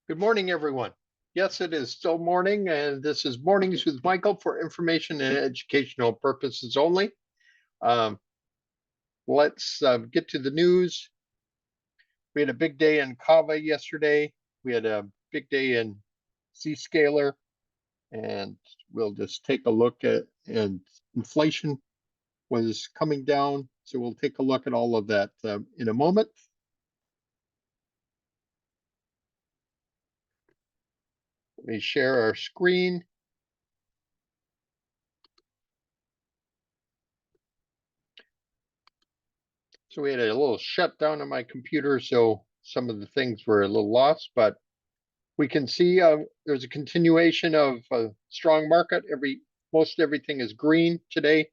Good morning, everyone. Yes, it is still morning, and this is Mornings with Michael for information and educational purposes only. Um, let's get to the news. We had a big day in Kava yesterday. We had a big day in Zscaler, and we'll just take a look at, and inflation was coming down. So we'll take a look at all of that in a moment. Let me share our screen. So we had a little shutdown on my computer, so some of the things were a little lost, but we can see there's a continuation of a strong market. Most everything is green today.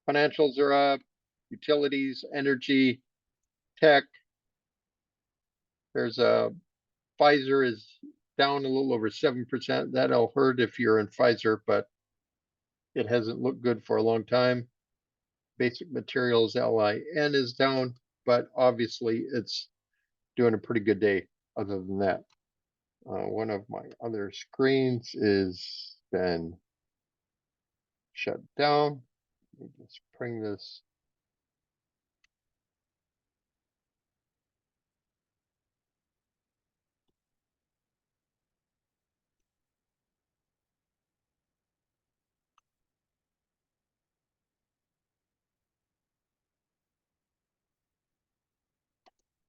Financials are up, utilities, energy, tech. There's a Pfizer is down a little over 7%. That'll hurt if you're in Pfizer, but it hasn't looked good for a long time. Basic materials, LIN is down, but obviously it's doing a pretty good day other than that. One of my other screens is been shut down. Let me just bring this.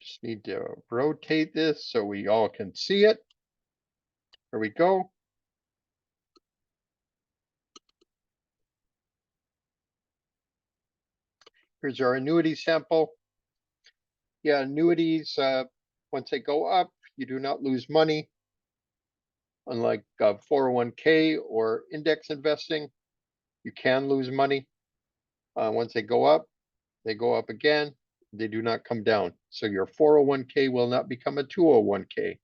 Just need to rotate this so we all can see it. There we go. Here's our annuity sample. Yeah, annuities, once they go up, you do not lose money. Unlike 401k or index investing, you can lose money. Once they go up again. They do not come down. So your 401k will not become a 201k.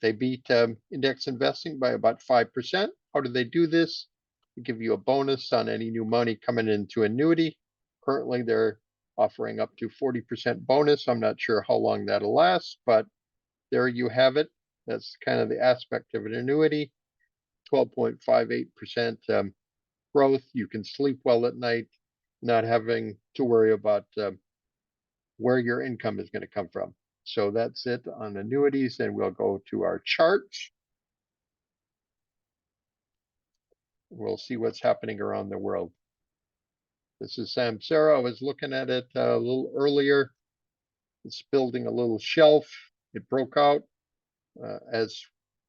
They beat index investing by about 5%. How do they do this? They give you a bonus on any new money coming into annuity. Currently, they're offering up to 40% bonus. I'm not sure how long that'll last, but there you have it. That's kind of the aspect of an annuity. 12.58% growth. You can sleep well at night, not having to worry about where your income is going to come from. So that's it on annuities, and we'll go to our charts. We'll see what's happening around the world. This is Samsara. I was looking at it a little earlier. It's building a little shelf. It broke out. As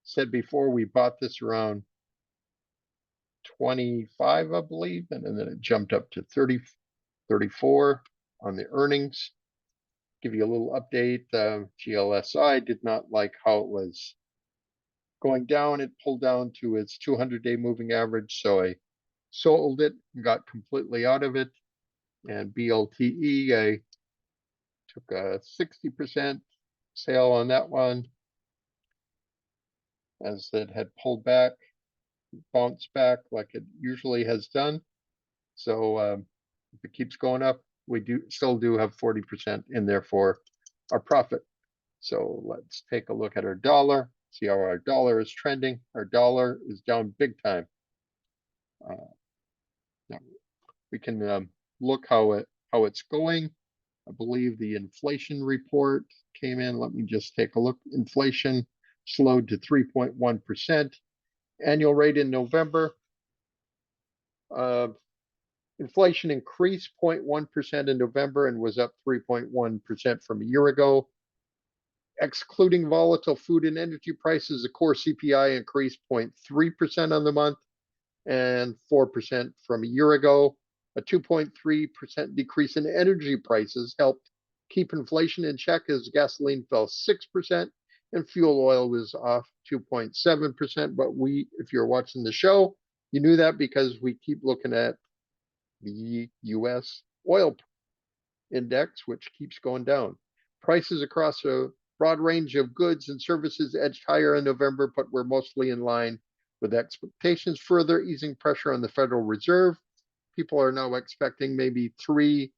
said before, we bought this around 25, I believe, and then it jumped up to 30, 34 on the earnings. Give you a little update. GLSI did not like how it was going down. It pulled down to its 200-day moving average, so I sold it and got completely out of it. And BLTE, I took a 60% sale on that one as it had pulled back, bounced back like it usually has done. So if it keeps going up, we still do have 40% in there for our profit. So let's take a look at our dollar, see how our dollar is trending. Our dollar is down big time. We can look how it's going. I believe the inflation report came in. Let me just take a look. Inflation slowed to 3.1%. Annual rate in November. Inflation increased 0.1% in November and was up 3.1% from a year ago. Excluding volatile food and energy prices, the core CPI increased 0.3% on the month and 4% from a year ago. A 2.3% decrease in energy prices helped keep inflation in check as gasoline fell 6% and fuel oil was off 2.7%. But if you're watching the show, you knew that because we keep looking at the US oil index, which keeps going down. Prices across a broad range of goods and services edged higher in November, but were mostly in line with expectations, further easing pressure on the Federal Reserve. People are now expecting maybe 3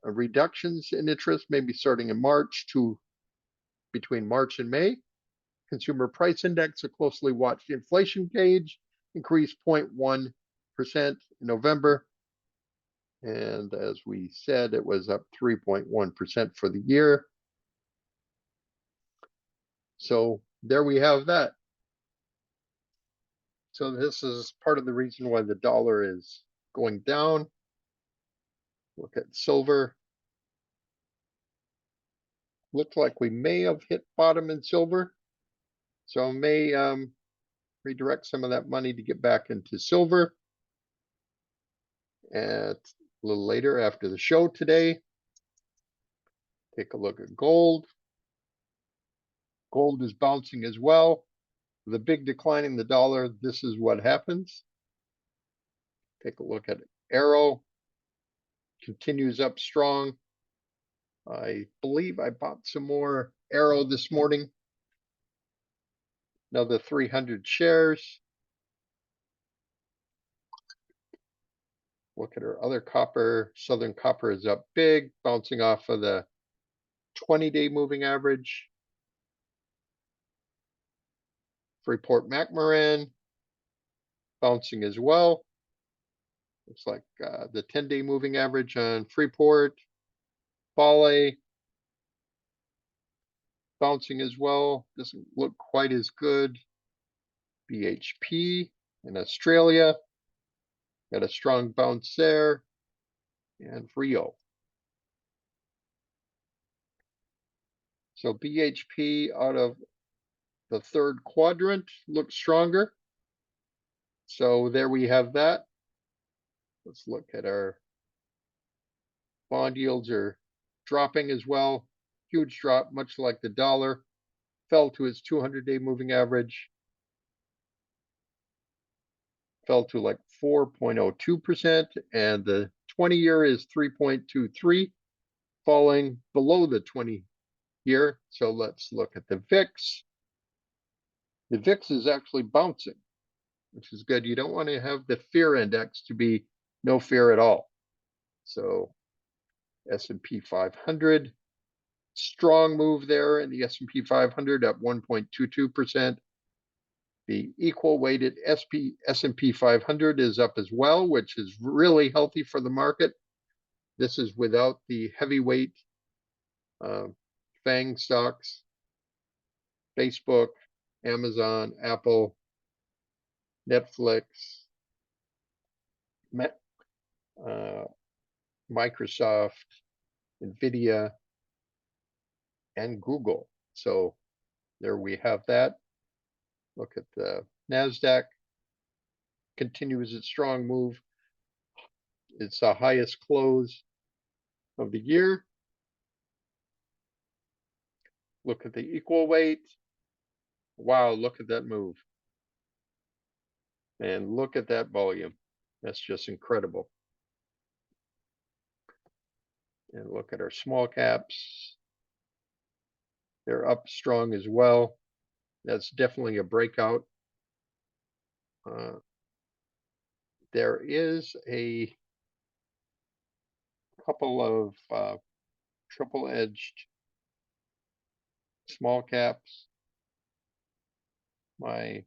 reductions in interest, maybe starting in March to between March and May. Consumer Price Index, a closely watched inflation gauge, increased 0.1% in November. And as we said, it was up 3.1% for the year. So there we have that. So this is part of the reason why the dollar is going down. Look at silver. Looks like we may have hit bottom in silver. So I may redirect some of that money to get back into silver. And a little later after the show today, take a look at gold. Gold is bouncing as well. The big decline in the dollar, this is what happens. Take a look at Arrow. Continues up strong. I believe I bought some more Arrow this morning. Another 300 shares. Look at our other copper. Southern Copper is up big, bouncing off of the 20-day moving average. Freeport McMoran bouncing as well. Looks like the 10-day moving average on Freeport. Vale bouncing as well. Doesn't look quite as good. BHP in Australia got a strong bounce there. And Rio. So BHP out of the third quadrant looks stronger. So there we have that. Let's look at our bond yields are dropping as well. Huge drop, much like the dollar. Fell to its 200-day moving average. Fell to like 4.02%, and the 20-year is 3.23, falling below the 20-year. So let's look at the VIX. The VIX is actually bouncing, which is good. You don't want to have the fear index to be no fear at all. So S&P 500, strong move there in the S&P 500 up 1.22%. The equal weighted S&P 500 is up as well, which is really healthy for the market. This is without the heavyweight FANG stocks, Facebook, Amazon, Apple, Netflix, Microsoft, NVIDIA, and Google. So there we have that. Look at the NASDAQ. Continues its strong move. It's the highest close of the year. Look at the equal weight. Wow, look at that move. And look at that volume. That's just incredible. And look at our small caps. They're up strong as well. That's definitely a breakout. There is a couple of triple-edged small caps. My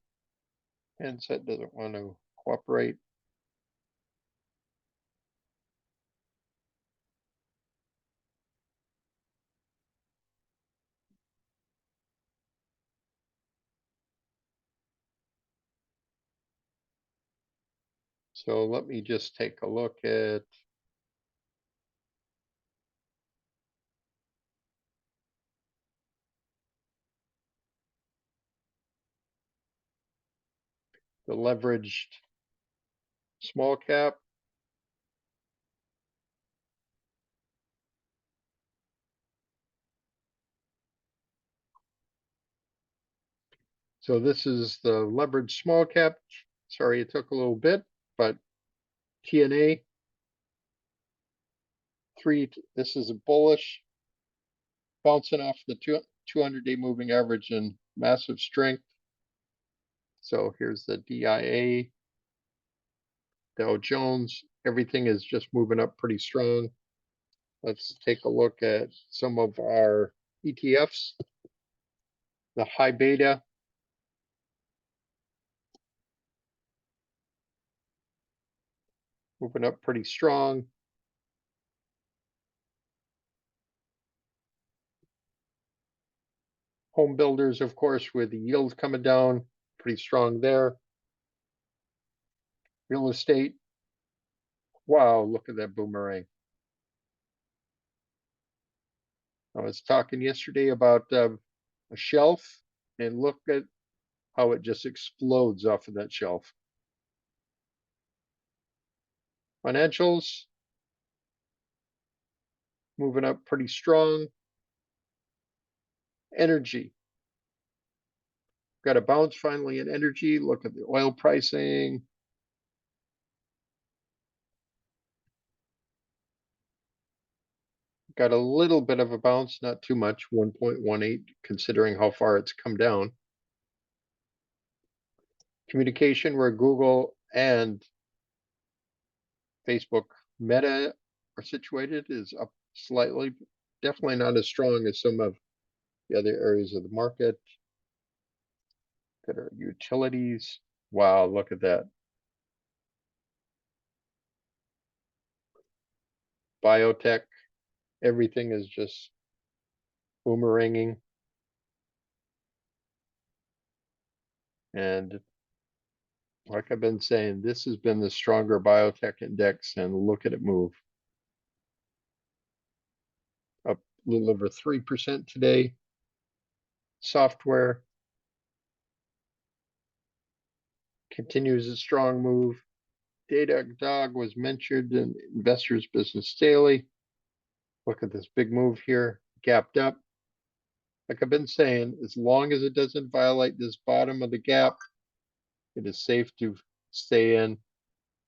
handset doesn't want to cooperate. So let me just take a look at the leveraged small cap. So this is the leveraged small cap. Sorry, it took a little bit, but TNA 3, this is a bullish, bouncing off the 200-day moving average in massive strength. So here's the DIA, Dow Jones. Everything is just moving up pretty strong. Let's take a look at some of our ETFs. The high beta moving up pretty strong. Home builders, of course, with the yield coming down, pretty strong there. Real estate. Wow, look at that boomerang. I was talking yesterday about a shelf, and look at how it just explodes off of that shelf. Financials moving up pretty strong. Energy. Got a bounce finally in energy. Look at the oil pricing. Got a little bit of a bounce, not too much, 1.18, considering how far it's come down. Communication, where Google and Facebook Meta are situated, is up slightly. Definitely not as strong as some of the other areas of the market. Got our utilities. Wow, look at that. Biotech, everything is just boomeranging. And like I've been saying, this has been the stronger biotech index, and look at it move. Up a little over 3% today. Software continues a strong move. Datadog was mentioned in Investors Business Daily. Look at this big move here, gapped up. Like I've been saying, as long as it doesn't violate this bottom of the gap, it is safe to stay in.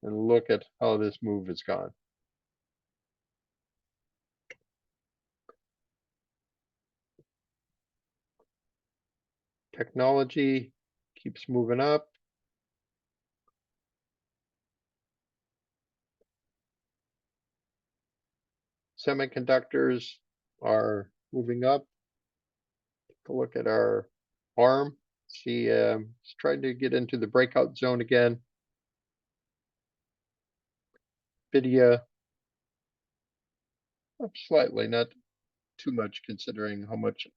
And look at how this move has gone. Technology keeps moving up. Semiconductors are moving up. Take a look at our arm. See, it's trying to get into the breakout zone again. Nvidia up slightly, not too much considering how much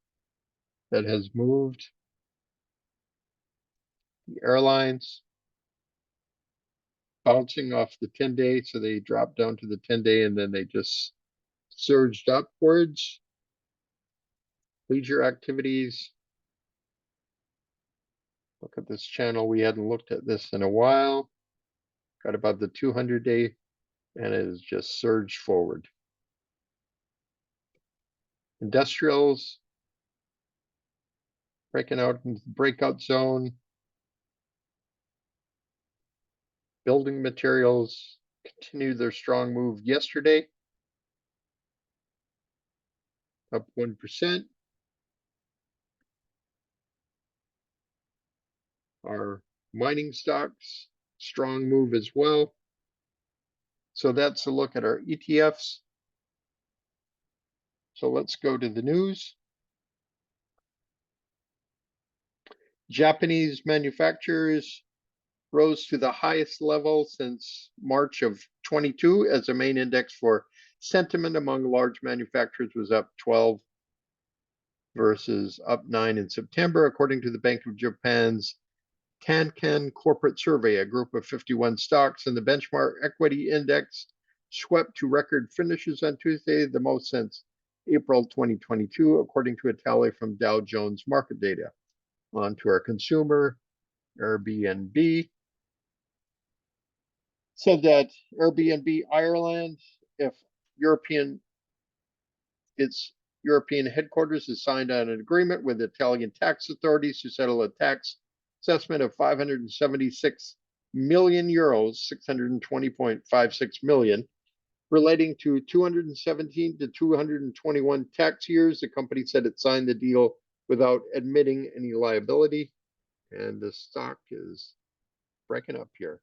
that has moved. The airlines bouncing off the 10-day, so they dropped down to the 10-day and then they just surged upwards. Leisure activities. Look at this channel. We hadn't looked at this in a while. Got about the 200-day, and it has just surged forward. Industrials breaking out into the breakout zone. Building materials continued their strong move yesterday, up 1%. Our mining stocks, strong move as well. So that's a look at our ETFs. So let's go to the news. Japanese manufacturers rose to the highest level since March of 22 as a main index for sentiment among large manufacturers was up 12 versus up 9 in September, according to the Bank of Japan's Tankan Corporate Survey. A group of 51 stocks in the benchmark equity index swept to record finishes on Tuesday, the most since April 2022, according to a tally from Dow Jones market data. On to our consumer, Airbnb. Said that Airbnb Ireland, if its European headquarters has signed on an agreement with Italian tax authorities to settle a tax assessment of 576 million euros, 620.56 million, relating to 217 to 221 tax years. The company said it signed the deal without admitting any liability, and the stock is breaking up here.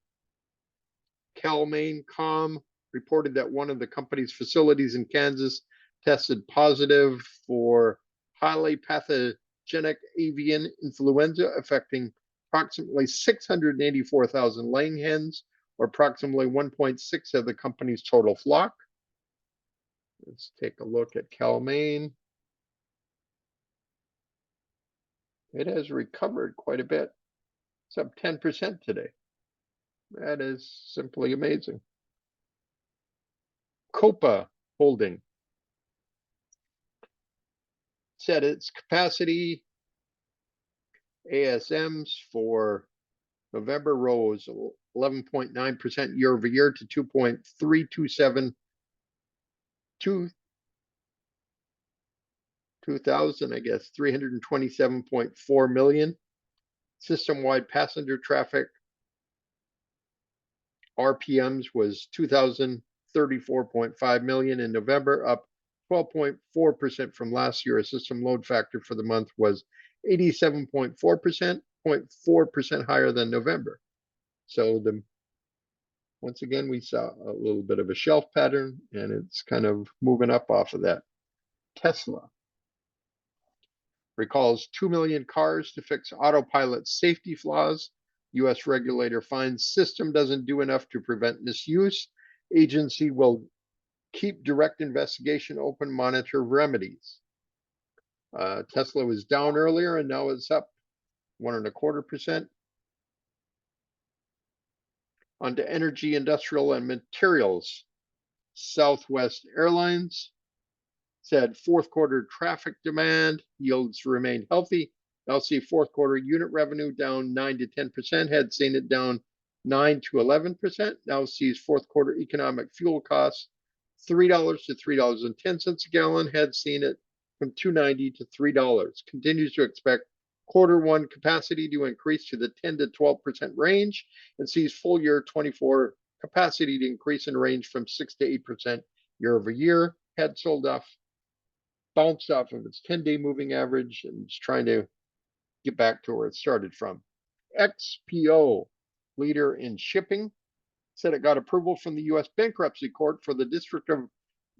CalMaine.com reported that one of the company's facilities in Kansas tested positive for highly pathogenic avian influenza, affecting approximately 684,000 laying hens, or approximately 1.6 of the company's total flock. Let's take a look at Cal-Maine. It has recovered quite a bit. It's up 10% today. That is simply amazing. Copa Holding said its capacity ASMs for November rose 11.9% year over year to 2.327 2,000, I guess, 327.4 million. System-wide passenger traffic RPMs was 2,034.5 million in November, up 12.4% from last year. A system load factor for the month was 87.4%, 0.4% higher than November. So once again, we saw a little bit of a shelf pattern, and it's kind of moving up off of that. Tesla recalls 2 million cars to fix autopilot safety flaws. U.S. regulator finds system doesn't do enough to prevent misuse. Agency will keep direct investigation open, monitor remedies. Tesla was down earlier, and now it's up 1.25%. On to energy, industrial, and materials. Southwest Airlines said fourth quarter traffic demand yields remain healthy. Now see fourth quarter unit revenue down 9 to 10%, had seen it down 9 to 11%. Now sees fourth quarter economic fuel costs $3 to $3.10 a gallon, had seen it from $2.90 to $3. Continues to expect quarter one capacity to increase to the 10 to 12% range, and sees full year 24 capacity to increase in range from 6 to 8% year over year. Had bounced off of its 10-day moving average, and is trying to get back to where it started from. XPO, leader in shipping, said it got approval from the U.S. Bankruptcy Court for the District of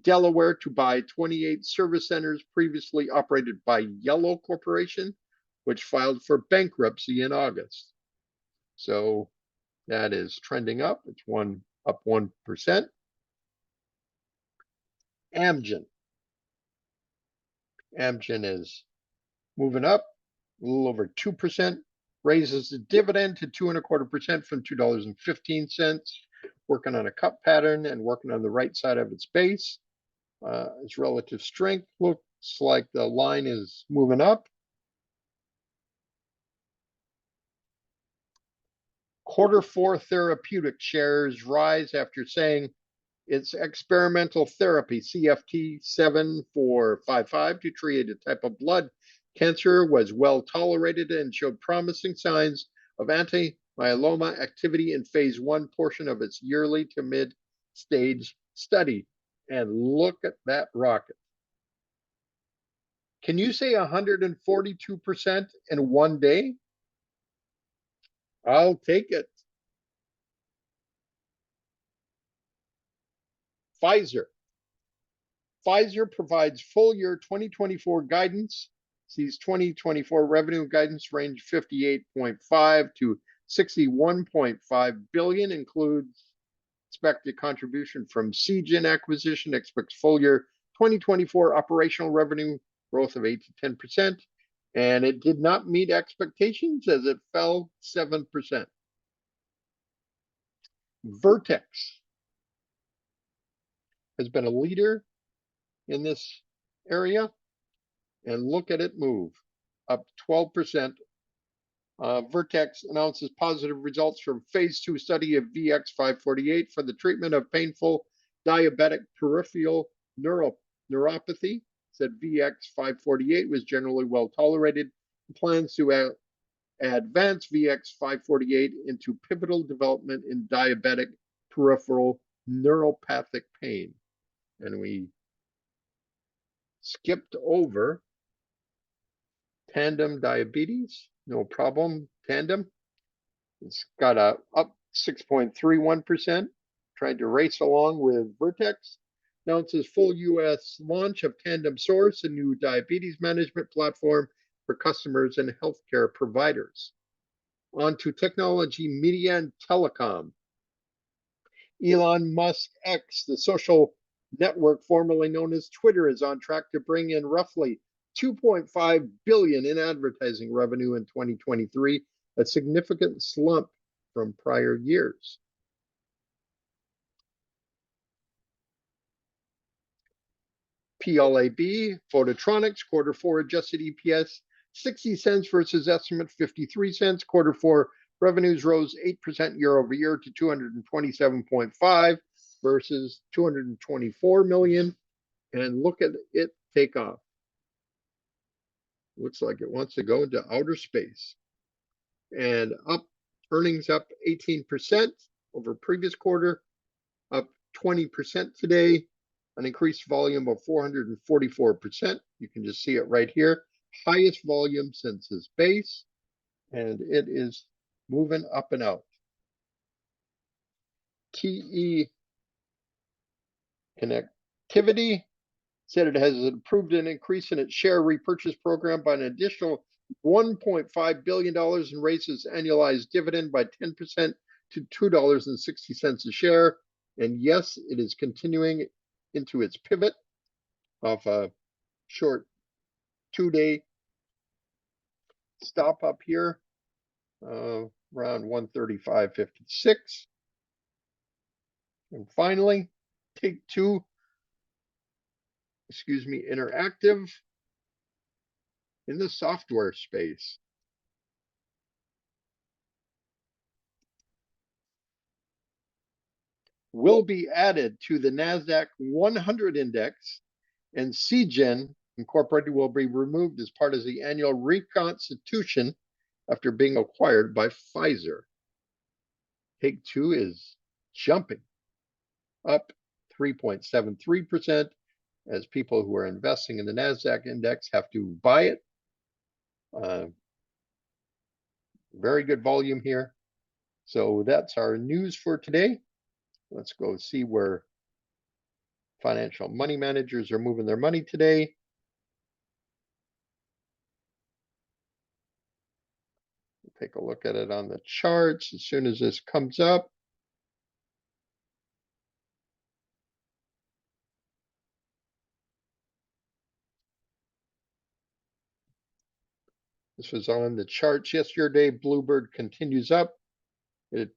Delaware to buy 28 service centers previously operated by Yellow Corporation, which filed for bankruptcy in August. So that is trending up. It's up 1%. Amgen is moving up a little over 2%, raises the dividend to 2.25% from $2.15, working on a cup pattern and working on the right side of its base. Its relative strength looks like the line is moving up. Quarter four therapeutic shares rise after saying its experimental therapy, CFT 7455, to treat a type of blood cancer was well tolerated and showed promising signs of anti-myeloma activity in phase 1 portion of its yearly to mid-stage study. And look at that rocket. Can you say 142% in one day? I'll take it. Pfizer provides full year 2024 guidance, sees 2024 revenue guidance range 58.5 to 61.5 billion, includes expected contribution from Seagen acquisition, expects full year 2024 operational revenue growth of 8 to 10%, and it did not meet expectations as it fell 7%. Vertex has been a leader in this area, and look at it move, up 12%. Vertex announces positive results from phase 2 study of VX-548 for the treatment of painful diabetic peripheral neuropathy. Said VX-548 was generally well tolerated and plans to advance VX-548 into pivotal development in diabetic peripheral neuropathic pain. And we skipped over Tandem Diabetes. No problem. Tandem. It's got a up 6.31%. Trying to race along with Vertex. Announces full U.S. launch of Tandem Source, a new diabetes management platform for customers and healthcare providers. On to technology, media, and telecom. Elon Musk X, the social network formerly known as Twitter, is on track to bring in roughly 2.5 billion in advertising revenue in 2023, a significant slump from prior years. PLAB, Phototronics, Q4 adjusted EPS 60 cents versus estimate 53 cents. Q4 revenues rose 8% year over year to 227.5 versus 224 million. And look at it take off. Looks like it wants to go into outer space. And up, earnings up 18% over previous quarter, up 20% today, an increased volume of 444%. You can just see it right here. Highest volume since its base, and it is moving up and out. TE Connectivity said it has approved an increase in its share repurchase program by an additional $1.5 billion and raises annualized dividend by 10% to $2.60 a share. And yes, it is continuing into its pivot of a short 2-day stop up here, around 135.56. And finally, Take-Two, Interactive in the software space. Will be added to the NASDAQ 100 index, and CGen Incorporated will be removed as part of the annual reconstitution after being acquired by Pfizer. Take-Two is jumping up 3.73% as people who are investing in the NASDAQ index have to buy it. Very good volume here. So that's our news for today. Let's go see where financial money managers are moving their money today. Take a look at it on the charts as soon as this comes up. This was on the charts yesterday. Bluebird continues up. It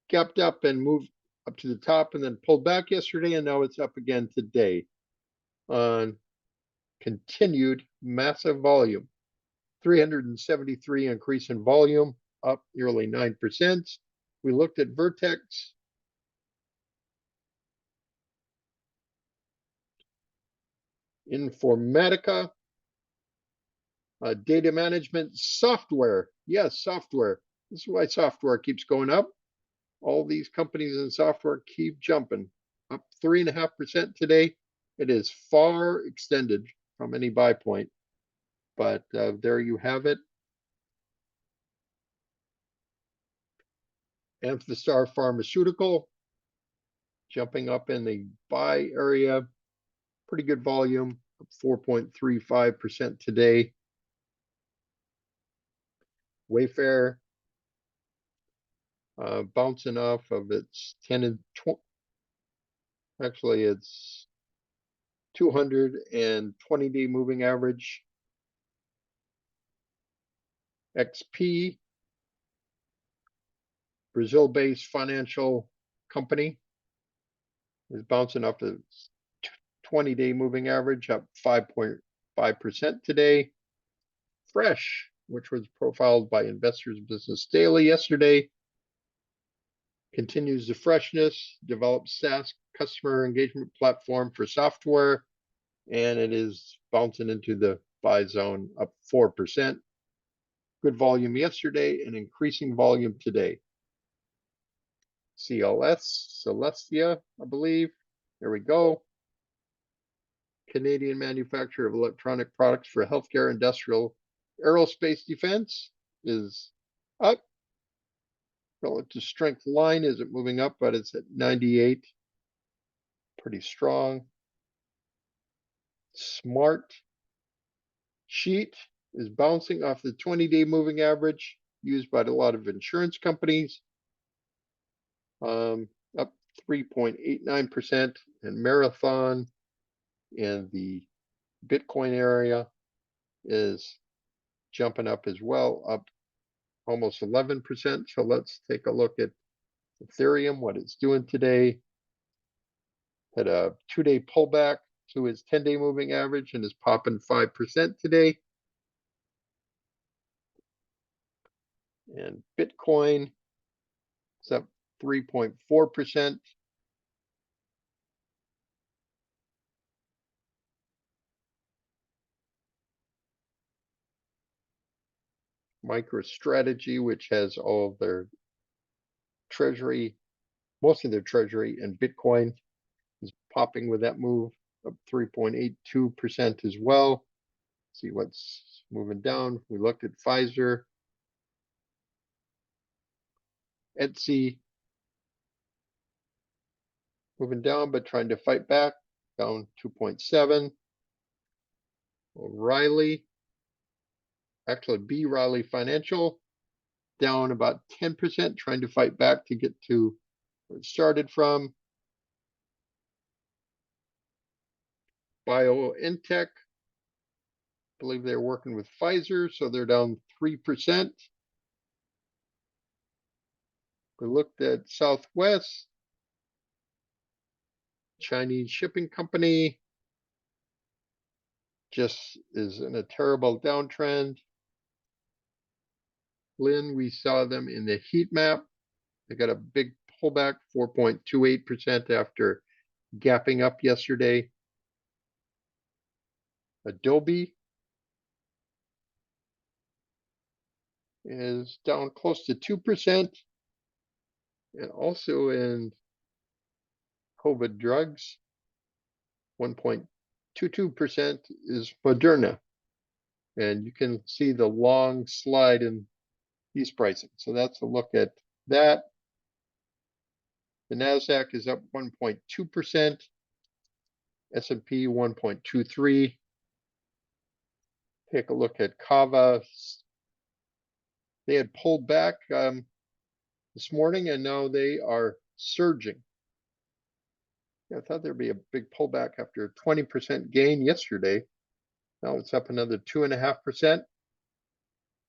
gapped up and moved up to the top and then pulled back yesterday, and now it's up again today on continued massive volume. 373 increase in volume, up nearly 9%. We looked at Vertex. Informatica. Data management software. Yes, software. This is why software keeps going up. All these companies in software keep jumping. Up 3.5% today. It is far extended from any buy point. But there you have it. Amphastar Pharmaceutical jumping up in the buy area. Pretty good volume, up 4.35% today. Wayfair bouncing off of its 10 and 20. Actually, it's 220-day moving average. XP, Brazil-based financial company, is bouncing off the 20-day moving average, up 5.5% today. Fresh, which was profiled by Investors Business Daily yesterday, continues the freshness, develops SaaS customer engagement platform for software, and it is bouncing into the buy zone, up 4%. Good volume yesterday and increasing volume today. Celestia, I believe. There we go. Canadian manufacturer of electronic products for healthcare, industrial, aerospace defense is up. Relative strength line isn't moving up, but it's at 98. Pretty strong. Smart Sheet is bouncing off the 20-day moving average used by a lot of insurance companies. Up 3.89%, and Marathon in the Bitcoin area is jumping up as well, up almost 11%. So let's take a look at Ethereum, what it's doing today. Had a 2-day pullback to its 10-day moving average and is popping 5% today. And Bitcoin is up 3.4%. MicroStrategy, which has all of their treasury, most of their treasury in Bitcoin, is popping with that move, up 3.82% as well. See what's moving down. We looked at Pfizer, Etsy, moving down, but trying to fight back, down 2.7. O'Reilly, actually B. Riley Financial, down about 10%, trying to fight back to get to where it started from. BioNTech, I believe they're working with Pfizer, so they're down 3%. We looked at Southwest, Chinese shipping company, just is in a terrible downtrend. Lynn, we saw them in the heat map. They got a big pullback, 4.28% after gapping up yesterday. Adobe is down close to 2%. And also in COVID drugs, 1.22% is Moderna. And you can see the long slide in these pricing. So that's a look at that. The NASDAQ is up 1.2%, S&P 1.23. Take a look at Kava. They had pulled back this morning, and now they are surging. I thought there'd be a big pullback after a 20% gain yesterday. Now it's up another 2.5%.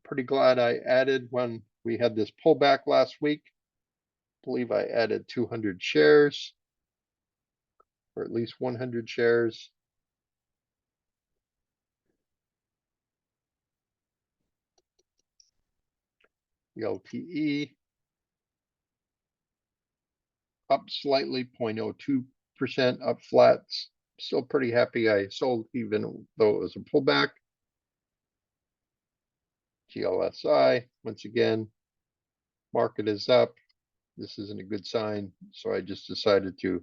Pretty glad I added when we had this pullback last week. I believe I added 200 shares, or at least 100 shares. The LTE up slightly, 0.02%, up flat. Still pretty happy I sold even though it was a pullback. GLSI, once again, market is up. This isn't a good sign, so I just decided to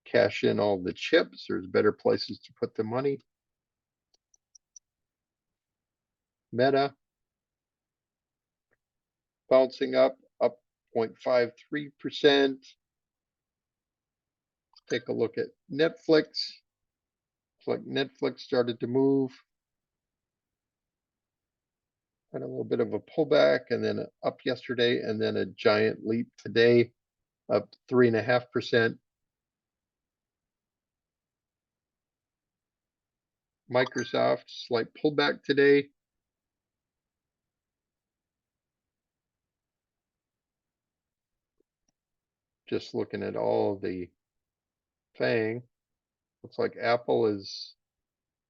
cash in all the chips. There's better places to put the money. Meta, bouncing up 0.53%. Take a look at Netflix. Looks like Netflix started to move. Had a little bit of a pullback and then up yesterday, and then a giant leap today, up 3.5%. Microsoft, slight pullback today. Just looking at all the FANG. Looks like Apple is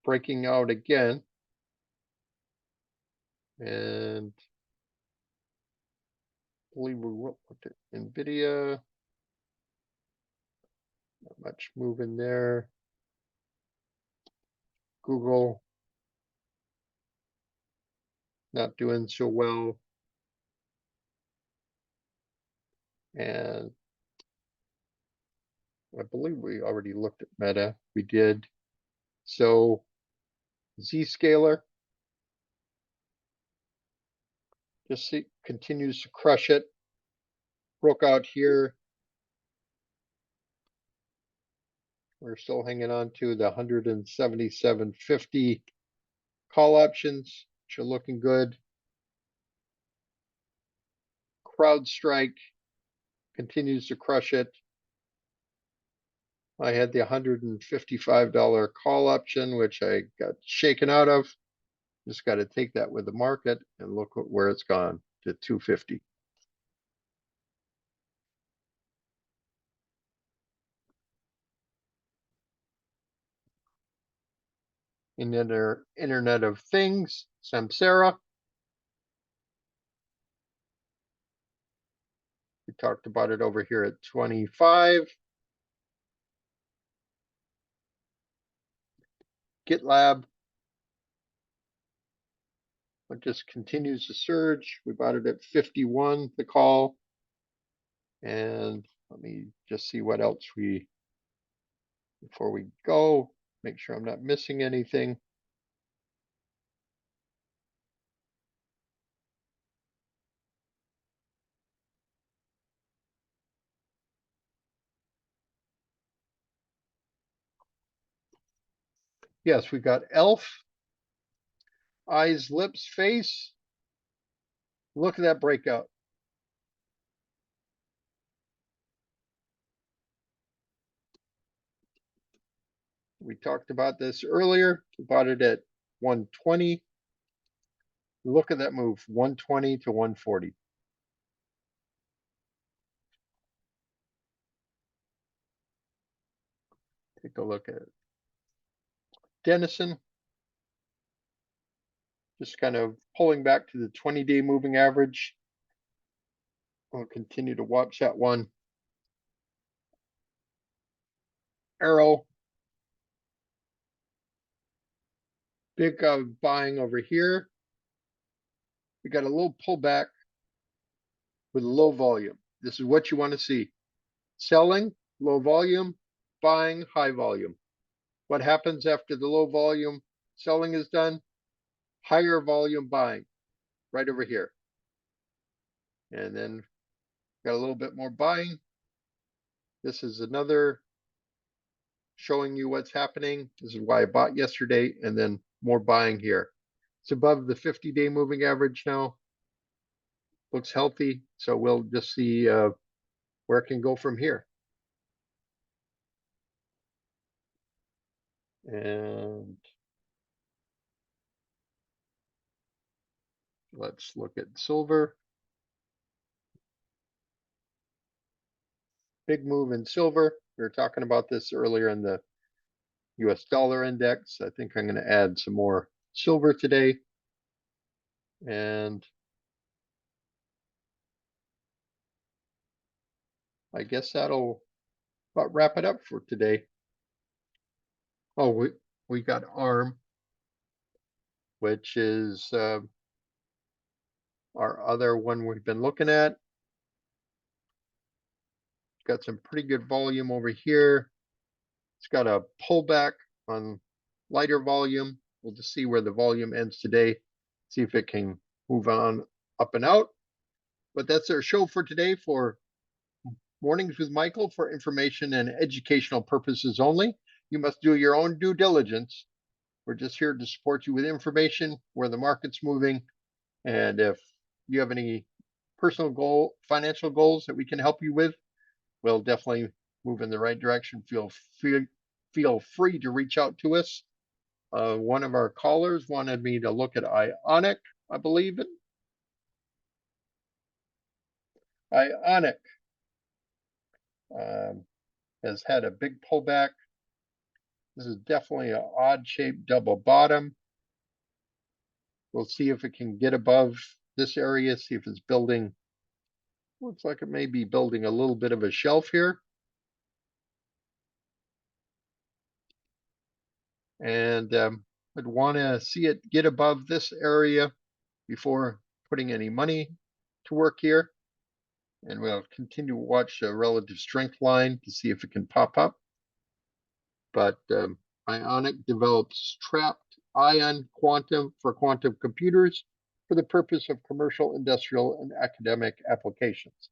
breaking out again. And I believe we looked at NVIDIA. Not much moving there. Google, not doing so well. And I believe we already looked at Meta. We did. So Zscaler just continues to crush it. Broke out here. We're still hanging on to the 177.50 call options, which are looking good. CrowdStrike continues to crush it. I had the $155 call option, which I got shaken out of. Just got to take that with the market and look where it's gone to 250. In the Internet of Things, Samsara. We talked about it over here at 25. GitLab. It just continues to surge. We bought it at 51, the call. And let me just see what else before we go, make sure I'm not missing anything. Yes, we got ELF, eyes, lips, face. Look at that breakout. We talked about this earlier. We bought it at 120. Look at that move, 120 to 140. Take a look at it. Denison, just kind of pulling back to the 20-day moving average. We'll continue to watch that one. Arrow, big buying over here. We got a little pullback with low volume. This is what you want to see. Selling, low volume, buying, high volume. What happens after the low volume selling is done? Higher volume buying, right over here. And then got a little bit more buying. This is another showing you what's happening. This is why I bought yesterday, and then more buying here. It's above the 50-day moving average now. Looks healthy, so we'll just see where it can go from here. And let's look at silver. Big move in silver. We were talking about this earlier in the US dollar index. I think I'm going to add some more silver today. And I guess that'll about wrap it up for today. Oh, we got ARM, which is our other one we've been looking at. Got some pretty good volume over here. It's got a pullback on lighter volume. We'll just see where the volume ends today. See if it can move on up and out. But that's our show for today for Mornings with Michael, for information and educational purposes only. You must do your own due diligence. We're just here to support you with information, where the market's moving. And if you have any personal financial goals that we can help you with, we'll definitely move in the right direction. Feel free to reach out to us. One of our callers wanted me to look at Ionic, I believe. Ionic has had a big pullback. This is definitely an odd-shaped double bottom. We'll see if it can get above this area, see if it's building. Looks like it may be building a little bit of a shelf here. And I'd want to see it get above this area before putting any money to work here. And we'll continue to watch the relative strength line to see if it can pop up. But Ionic develops trapped ion quantum for quantum computers for the purpose of commercial, industrial, and academic applications.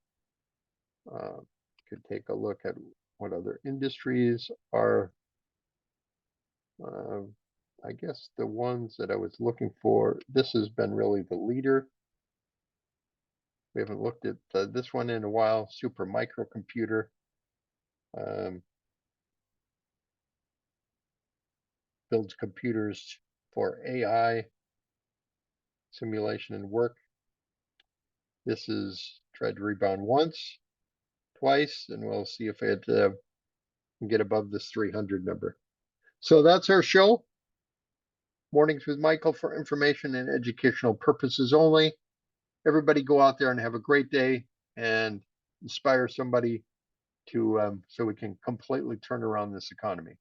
Could take a look at what other industries are. I guess the ones that I was looking for, this has been really the leader. We haven't looked at this one in a while, super microcomputer. builds computers for AI simulation and work. This is tried to rebound once, twice, and we'll see if it can get above this 300 number. So that's our show. Mornings with Michael for information and educational purposes only. Everybody go out there and have a great day and inspire somebody to so we can completely turn around this economy.